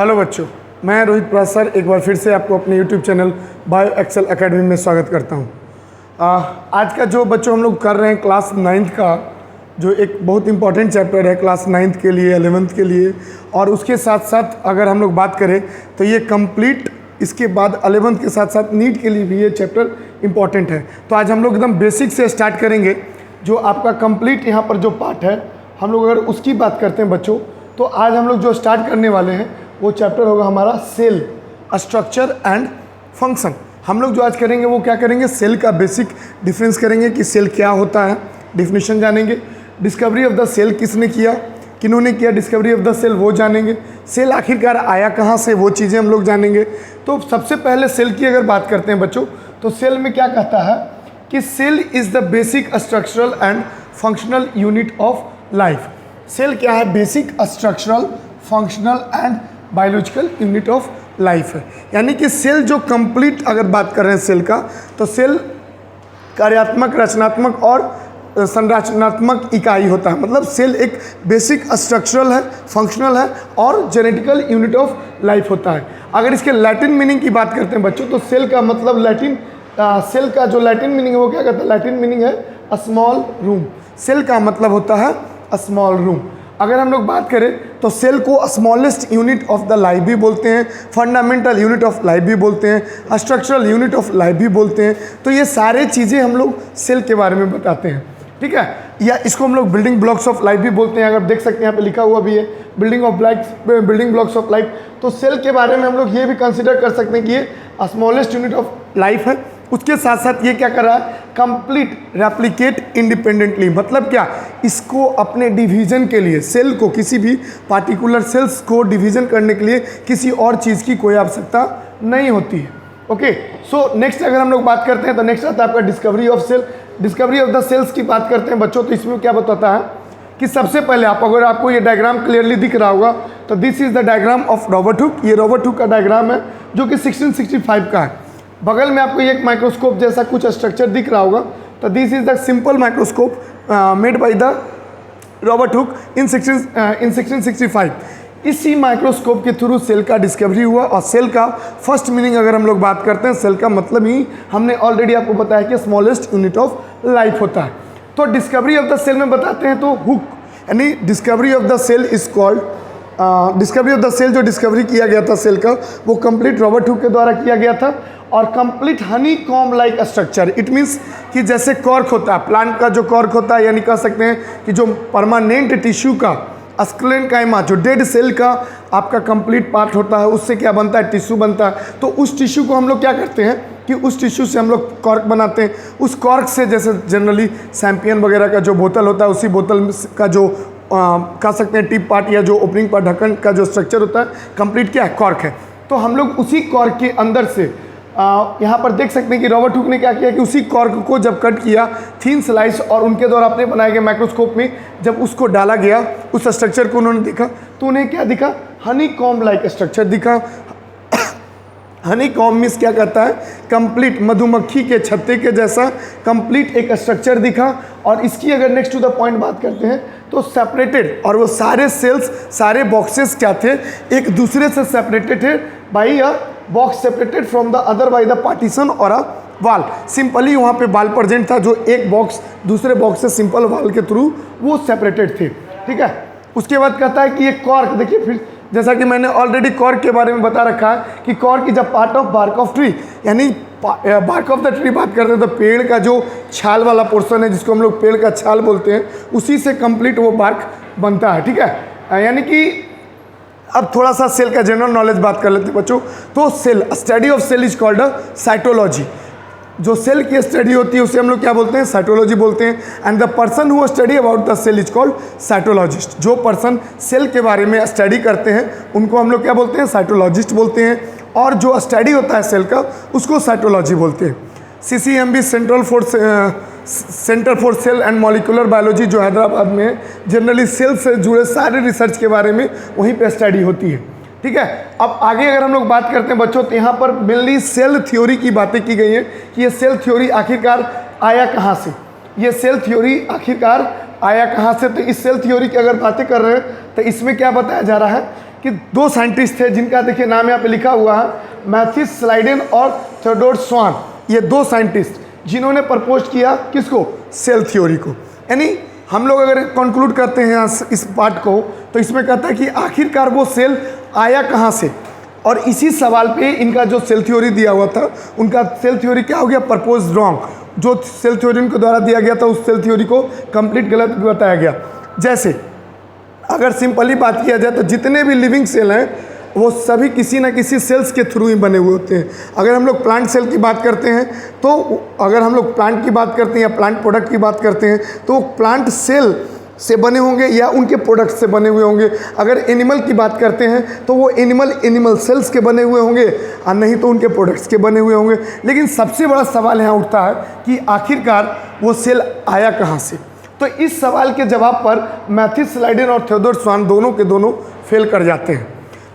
Hello बच्चों, मैं रोहित प्रसाद एक बार फिर से आपको अपने YouTube channel Bio Excel Academy में स्वागत करता हूं। आज का जो बच्चों हम लोग कर रहे हैं क्लास 9th का जो एक बहुत इंपॉर्टेंट चैप्टर है क्लास 9th के लिए, 11th के लिए, और उसके साथ साथ अगर हम लोग बात करें तो ये कंप्लीट इसके बाद 11th के साथ साथ नीट के लिए भी ये चैप्टर इंपॉर्टेंट है। तो आज हम लोग एकदम बेसिक से स्टार्ट करेंगे। जो आपका कंप्लीट यहाँ पर जो पार्ट है, हम लोग अगर उसकी बात करते हैं बच्चों, तो आज हम लोग जो स्टार्ट करने वाले हैं वो चैप्टर होगा हमारा सेल स्ट्रक्चर एंड फंक्शन। हम लोग जो आज करेंगे वो क्या करेंगे, सेल का बेसिक डिफरेंस करेंगे कि सेल क्या होता है, डिफिनेशन जानेंगे, डिस्कवरी ऑफ द सेल किसने किया, किन्होंने किया डिस्कवरी ऑफ द सेल वो जानेंगे, सेल आखिरकार आया कहाँ से वो चीज़ें हम लोग जानेंगे। तो सबसे पहले सेल की अगर बात करते हैं बच्चों, तो सेल में क्या कहता है कि cell is the basic structural and functional unit of life. Cell क्या है, basic structural functional and biological unit of life है। यानी कि सेल जो कंप्लीट अगर बात कर रहे हैं सेल का, तो सेल कार्यात्मक, रचनात्मक और संरचनात्मक इकाई होता है। मतलब सेल एक बेसिक स्ट्रक्चरल है, फंक्शनल है और जेनेटिकल यूनिट ऑफ लाइफ होता है। अगर इसके लैटिन मीनिंग की बात करते हैं बच्चों, तो सेल का मतलब लैटिन सेल का जो लैटिन मीनिंग है वो क्या कहता है, लैटिन मीनिंग है अ स्मॉल रूम। सेल का मतलब होता है अ स्मॉल रूम। अगर हम लोग बात करें तो सेल को smallest unit of the life भी बोलते हैं, फंडामेंटल यूनिट ऑफ लाइफ भी बोलते हैं, स्ट्रक्चरल यूनिट ऑफ लाइफ भी बोलते हैं। तो ये सारे चीज़ें हम लोग सेल के बारे में बताते हैं, ठीक है। या इसको हम लोग बिल्डिंग ब्लॉक्स ऑफ लाइफ भी बोलते हैं। अगर देख सकते हैं यहाँ पे लिखा हुआ भी है बिल्डिंग ब्लॉक्स ऑफ लाइफ। तो सेल के बारे में हम लोग ये भी कंसिडर कर सकते हैं कि ये स्मॉलेस्ट यूनिट ऑफ लाइफ है। उसके साथ साथ ये क्या कर रहा है, कंप्लीट रेप्लिकेट इंडिपेंडेंटली। मतलब क्या, इसको अपने डिवीजन के लिए, सेल को किसी भी पार्टिकुलर सेल्स को डिवीजन करने के लिए किसी और चीज़ की कोई आवश्यकता नहीं होती है। ओके, सो नेक्स्ट अगर हम लोग बात करते हैं तो नेक्स्ट आता है आपका discovery of cell. Discovery of the cells की बात करते हैं बच्चों, तो इसमें क्या बताता है कि सबसे पहले अगर आपको ये डायग्राम क्लियरली दिख रहा होगा तो this is the diagram of Robert Hooke. ये रॉबर्ट हुक का डायग्राम है जो कि 1665 का है। बगल में आपको एक माइक्रोस्कोप जैसा कुछ स्ट्रक्चर दिख रहा होगा, तो this is the simple microscope made by the Robert Hooke in 1665। इसी माइक्रोस्कोप के थ्रू सेल का डिस्कवरी हुआ। और सेल का फर्स्ट मीनिंग अगर हम लोग बात करते हैं, सेल का मतलब ही हमने ऑलरेडी आपको बताया कि स्मॉलेस्ट यूनिट ऑफ लाइफ होता है। तो डिस्कवरी ऑफ द सेल में बताते हैं तो हुक, यानी discovery of the cell is called discovery of the cell. जो डिस्कवरी किया गया था सेल का, वो कंप्लीट रॉबर्ट हुक के द्वारा किया गया था। और complete Honey com like structure, it means कि जैसे कॉर्क होता है, प्लांट का जो कॉर्क होता है, यानी कह सकते हैं कि जो परमानेंट टिश्यू का स्क्लेरेंकाइमा, जो डेड सेल का आपका कंप्लीट पार्ट होता है, उससे क्या बनता है, टिश्यू बनता है। तो उस टिश्यू को हम लोग क्या करते हैं कि उस टिश्यू से हम लोग कॉर्क बनाते हैं। उस कॉर्क से जैसे जनरली सैम्पियन वगैरह का जो बोतल होता है, उसी बोतल का जो कह सकते हैं टिप पार्ट या जो ओपनिंग पार्ट, ढक्कन का जो स्ट्रक्चर होता है, कंप्लीट क्या है, कॉर्क है। तो हम लोग उसी कॉर्क के अंदर से यहाँ पर देख सकते हैं कि रॉबर्ट हुक ने क्या किया कि उसी कॉर्क को जब कट किया थिन स्लाइस, और उनके द्वारा अपने बनाए गए माइक्रोस्कोप में जब उसको डाला गया, उस स्ट्रक्चर को उन्होंने देखा, तो उन्हें क्या दिखा, हनी कॉम लाइक स्ट्रक्चर दिखा। हनी कॉम मीन्स क्या कहता है, कंप्लीट मधुमक्खी के छत्ते के जैसा कंप्लीट एक स्ट्रक्चर दिखा। और इसकी अगर नेक्स्ट टू द पॉइंट बात करते हैं तो सेपरेटेड, और वो सारे सेल्स, सारे बॉक्सेस क्या थे, एक दूसरे से सेपरेटेड थे by a box, separated from the other by the partition और अ वाल। सिंपली वहाँ पे वाल प्रेजेंट था, जो एक बॉक्स दूसरे बॉक्स से सिंपल वाल के थ्रू वो सेपरेटेड थे, ठीक है। उसके बाद कहता है कि ये कॉर्क, देखिए फिर जैसा कि मैंने ऑलरेडी कॉर्क के बारे में बता रखा है कि cork is a part of bark of tree, यानी बार्क ऑफ द ट्री बात करते हैं तो पेड़ का जो छाल वाला पोर्शन है, जिसको हम लोग पेड़ का छाल बोलते हैं, उसी से कंप्लीट वो बार्क बनता है, ठीक है। यानी कि अब थोड़ा सा सेल का जनरल नॉलेज बात कर लेते हैं बच्चों। तो cell, study of cell is called a cytology. जो सेल की स्टडी होती है उसे हम लोग क्या बोलते हैं, साइटोलॉजी बोलते हैं। And the person who study about the cell is called cytologist. जो पर्सन सेल के बारे में स्टडी करते हैं उनको हम लोग क्या बोलते हैं, साइटोलॉजिस्ट बोलते हैं। और जो स्टडी होता है सेल का, उसको साइटोलॉजी बोलते हैं। CCMB centre for sale and molecular biology, जो हैदराबाद में है, जनरली सेल से जुड़े सारे रिसर्च के बारे में वहीं पे स्टडी होती है, ठीक है। अब आगे अगर हम लोग बात करते हैं बच्चों, तो यहाँ पर मेनली सेल थ्योरी की बातें की गई हैं कि ये सेल थ्योरी आखिरकार आया कहाँ से, ये सेल थ्योरी आखिरकार आया कहाँ से। तो इस सेल थ्योरी की अगर बातें कर रहे हैं तो इसमें क्या बताया जा रहा है कि दो साइंटिस्ट थे जिनका देखिए नाम यहाँ पे लिखा हुआ है, मैथ्यू स्लाइडेन और थियोडोर स्वान। ये दो साइंटिस्ट जिन्होंने प्रपोज किया किसको, सेल थ्योरी को। यानी हम लोग अगर कंक्लूड करते हैं इस पार्ट को, तो इसमें कहता है कि आखिरकार वो सेल आया कहाँ से, और इसी सवाल पे इनका जो सेल थ्योरी दिया हुआ था, उनका सेल थ्योरी क्या हो गया, प्रपोज रॉन्ग। जो सेल थ्योरी उनके द्वारा दिया गया था उस सेल थ्योरी को कंप्लीट गलत बताया गया। जैसे अगर सिंपली बात किया जाए तो जितने भी लिविंग सेल हैं वो सभी किसी न किसी सेल्स के थ्रू ही बने हुए होते हैं। अगर हम लोग प्लांट सेल की बात करते हैं, तो अगर हम लोग प्लांट की बात करते हैं या प्लांट प्रोडक्ट की बात करते हैं, तो प्लांट सेल से बने होंगे या उनके प्रोडक्ट से बने हुए होंगे। अगर एनिमल की बात करते हैं तो वो एनिमल सेल्स के बने हुए होंगे, और नहीं तो उनके प्रोडक्ट्स के बने हुए होंगे। लेकिन सबसे बड़ा सवाल यहाँ उठता है कि आखिरकार वो सेल आया कहाँ से। तो इस सवाल के जवाब पर मैथ्यू स्लाइडेन और थियोडोर स्वान दोनों के दोनों फेल कर जाते हैं।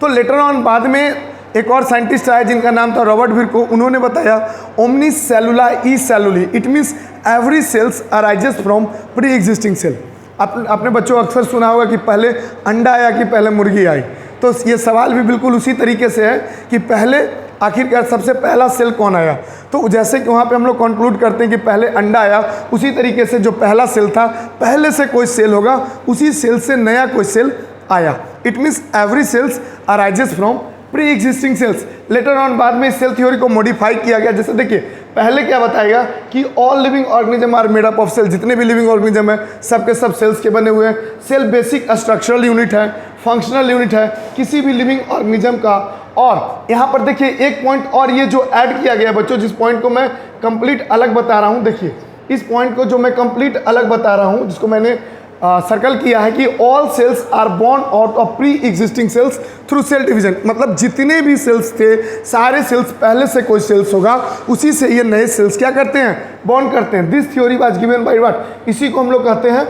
तो लेटर ऑन बाद में एक और साइंटिस्ट आए जिनका नाम था रॉबर्ट विर्को। उन्होंने बताया ओमनी सेलुला ई सेलुली, it means every cells arises from pre existing cell. अपने बच्चों अक्सर सुना होगा कि पहले अंडा आया कि पहले मुर्गी आई। तो ये सवाल भी बिल्कुल उसी तरीके से है कि पहले आखिरकार सबसे पहला सेल कौन आया। तो जैसे कि वहाँ पे हम लोग कंक्लूड करते हैं कि पहले अंडा आया, उसी तरीके से जो पहला सेल था, पहले से कोई सेल होगा, उसी सेल से नया कोई सेल आया। It means every cells arises from pre existing cells. Later on बाद में इस सेल थ्योरी को मॉडिफाई किया गया। जैसे देखिए पहले क्या बताएगा कि all living organism are made up of cell, जितने भी लिविंग ऑर्गेनिज्म है सब के सब सेल्स के बने हुए हैं। सेल बेसिक स्ट्रक्चरल यूनिट है, फंक्शनल यूनिट है किसी भी लिविंग ऑर्गेनिज्म का। और यहाँ पर देखिए एक पॉइंट और ये जो ऐड किया गया बच्चों, जिस पॉइंट को मैं कंप्लीट अलग बता रहा हूँ, देखिए इस पॉइंट को जो मैं कंप्लीट अलग बता रहा हूँ, जिसको मैंने सर्कल किया है कि all cells are born out of pre existing cells through cell division. मतलब जितने भी सेल्स थे सारे सेल्स पहले से कोई सेल्स होगा, उसी से ये नए सेल्स क्या करते हैं, बॉर्न करते हैं। This theory was given by what, इसी को हम लोग कहते हैं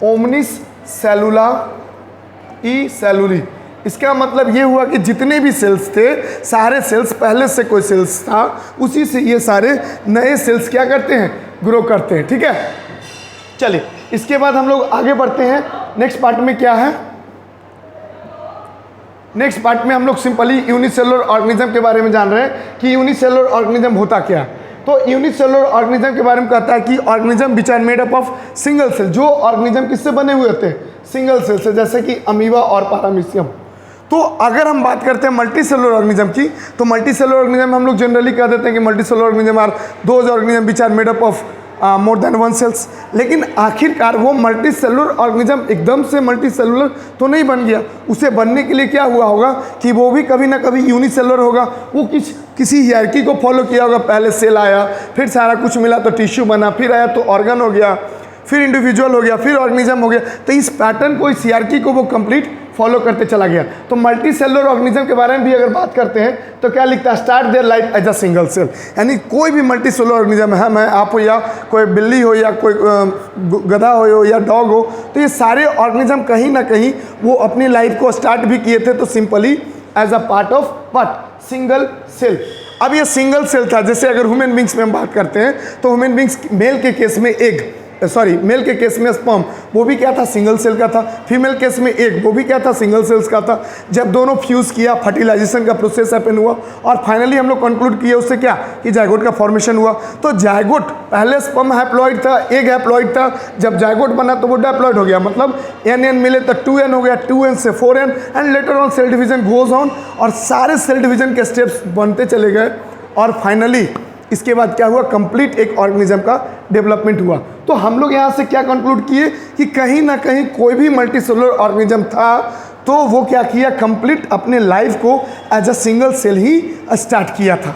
ओमनिस सेलुला ई सेलुली। इसका मतलब ये हुआ कि जितने भी सेल्स थे सारे सेल्स पहले से कोई सेल्स था, उसी से ये सारे नए सेल्स क्या करते हैं, ग्रो करते हैं। ठीक है, चलिए इसके बाद हम लोग आगे बढ़ते हैं। नेक्स्ट पार्ट में क्या है, नेक्स्ट पार्ट में हम लोग सिंपली यूनिसेलुलर ऑर्गेनिज्म के बारे में जान रहे हैं कि यूनिसेलुलर ऑर्गेनिज्म होता क्या है। तो यूनिसेलुलर ऑर्गेनिज्म के बारे में कहता है कि organism which are made up of single cell. जो ऑर्गेनिज्म किससे बने हुए होते हैं, सिंगल सेल से, जैसे कि अमीबा और पैरामीशियम। तो अगर हम बात करते हैं मल्टी सेलुलर ऑर्गेनिज्म की, तो मल्टी सेलुलर ऑर्गेनिज्म हम लोग जनरली कह देते हैं कि multi cellular organism are those organism which are made up of more than one cells. लेकिन आखिरकार वो मल्टी सेलुलर ऑर्गेनिज्म एकदम से मल्टी सेलुलर तो नहीं बन गया। उसे बनने के लिए क्या हुआ होगा कि वो भी कभी ना कभी यूनिसेलुलर होगा। वो किसी हियरकी को फॉलो किया होगा, पहले सेल आया, फिर सारा कुछ मिला तो टिश्यू बना, फिर आया तो ऑर्गन हो गया, फिर इंडिविजुअल हो गया, फिर ऑर्गेनिज्म हो गया। तो इस पैटर्न को, इस हियरकी को वो कंप्लीट फॉलो करते चला गया। तो मल्टी सेलुलर ऑर्गेनिज्म के बारे में भी अगर बात करते हैं तो क्या लिखता है, start their life as a single cell. यानी कोई भी मल्टी सेलुलर ऑर्गेनिज्म है, मैं आप हो या कोई बिल्ली हो या कोई गधा हो या डॉग हो, तो ये सारे ऑर्गेनिज्म कहीं ना कहीं वो अपनी लाइफ को स्टार्ट भी किए थे तो simply as a part of what, single cell. अब ये सिंगल सेल था। जैसे अगर ह्यूमन बींग्स में हम बात करते हैं तो ह्यूमन बींग्स मेल के केस में मेल के केस में स्पर्म, वो भी क्या था, सिंगल सेल का था। फीमेल केस में एग, वो भी क्या था, सिंगल सेल्स का था। जब दोनों फ्यूज़ किया, फर्टिलाइजेशन का प्रोसेस हैपन हुआ और फाइनली हम लोग कंक्लूड किए उससे क्या कि जायगोट का फॉर्मेशन हुआ। तो जायगोट, पहले स्पर्म हैप्लॉइड था, एग हैप्लॉइड था, जब जायगोट बना तो वो डिप्लॉइड हो गया। मतलब एन मिले तो 2n हो गया, 2n से 4n and later on sale division goes on, और सारे सेल डिवीजन के स्टेप्स बनते चले गए और फाइनली इसके बाद क्या हुआ, कंप्लीट एक ऑर्गेनिज्म का डेवलपमेंट हुआ। तो हम लोग यहाँ से क्या कंक्लूड किए कि कहीं ना कहीं कोई भी मल्टी सेलुलर ऑर्गेनिज्म था तो वो क्या किया, कंप्लीट अपने लाइफ को एज अ सिंगल सेल ही स्टार्ट किया था।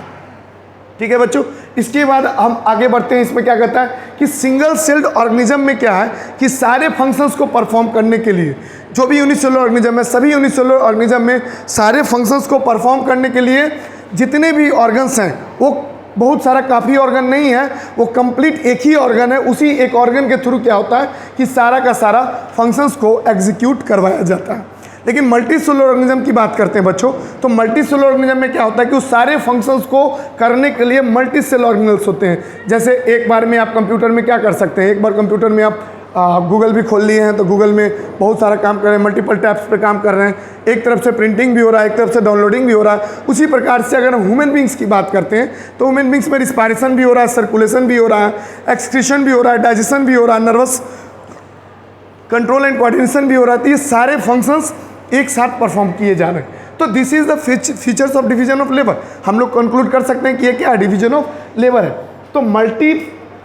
ठीक है बच्चों, इसके बाद हम आगे बढ़ते हैं। इसमें क्या कहता है कि सिंगल सेल्ड ऑर्गेनिज्म में क्या है कि सारे फंक्शंस को परफॉर्म करने के लिए, जो भी यूनिसेलुलर ऑर्गेनिज्म है, सभी यूनिसेलुलर ऑर्गेनिज्म में सारे फंक्शंस को परफॉर्म करने के लिए जितने भी ऑर्गन्स हैं, वो बहुत सारा काफ़ी ऑर्गन नहीं है, वो कंप्लीट एक ही ऑर्गन है। उसी एक ऑर्गन के थ्रू क्या होता है कि सारा का सारा फंक्शंस को एग्जीक्यूट करवाया जाता है। लेकिन मल्टी सेलुलर ऑर्गेनिज्म की बात करते हैं बच्चों, तो मल्टी सेलुलर ऑर्गेनिज्म में क्या होता है कि उस सारे फंक्शंस को करने के लिए मल्टी सेल ऑर्गेनल्स होते हैं। जैसे एक बार में आप कंप्यूटर में क्या कर सकते हैं, एक बार कंप्यूटर में आप गूगल भी खोल लिए हैं तो गूगल में बहुत सारा काम कर रहे हैं, मल्टीपल टैब्स पे काम कर रहे हैं। एक तरफ से प्रिंटिंग भी हो रहा है, एक तरफ से डाउनलोडिंग भी हो रहा है। उसी प्रकार से अगर हम ह्यूमन बींग्स की बात करते हैं तो ह्यूमन बींग्स में रिस्पायरेशन भी हो रहा है, सर्कुलेशन भी हो रहा है, एक्सक्रीशन भी हो रहा है, डाइजेशन भी हो रहा है, नर्वस कंट्रोल एंड कोऑर्डिनेशन भी हो रहा है। तो ये सारे फंक्शंस एक साथ परफॉर्म किए जा रहे हैं। तो this is the features of division of labour. हम लोग कंक्लूड कर सकते हैं कि ये क्या डिवीजन ऑफ लेबर है। तो मल्टी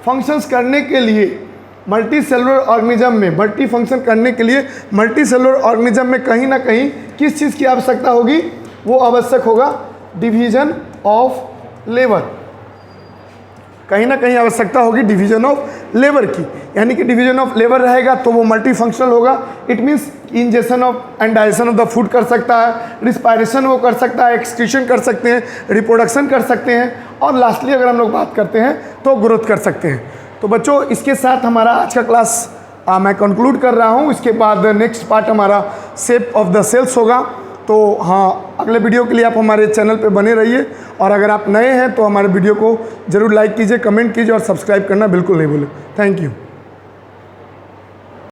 फंक्शंस करने के लिए मल्टी सेलुलर ऑर्गेनिज्म में मल्टी फंक्शन करने के लिए मल्टी सेलुलर ऑर्गेनिज्म में कहीं ना कहीं किस चीज़ की आवश्यकता होगी? वो आवश्यक होगा डिवीजन ऑफ लेबर। कहीं ना कहीं आवश्यकता होगी डिवीजन ऑफ लेबर की, यानी कि डिवीजन ऑफ लेबर रहेगा तो वो मल्टी फंक्शनल होगा। It means injection of and digestion of the food कर सकता है, रिस्पायरेशन वो कर सकता है, एक्सक्रीशन कर सकते हैं, रिप्रोडक्शन कर सकते हैं, और लास्टली अगर हम लोग बात करते हैं तो ग्रोथ कर सकते हैं। तो बच्चों इसके साथ हमारा आज का क्लास मैं कंक्लूड कर रहा हूँ। इसके बाद नेक्स्ट पार्ट हमारा शेप ऑफ द सेल्स होगा। तो हाँ, अगले वीडियो के लिए आप हमारे चैनल पे बने रहिए, और अगर आप नए हैं तो हमारे वीडियो को ज़रूर लाइक कीजिए, कमेंट कीजिए और सब्सक्राइब करना बिल्कुल नहीं भूलें। Thank you.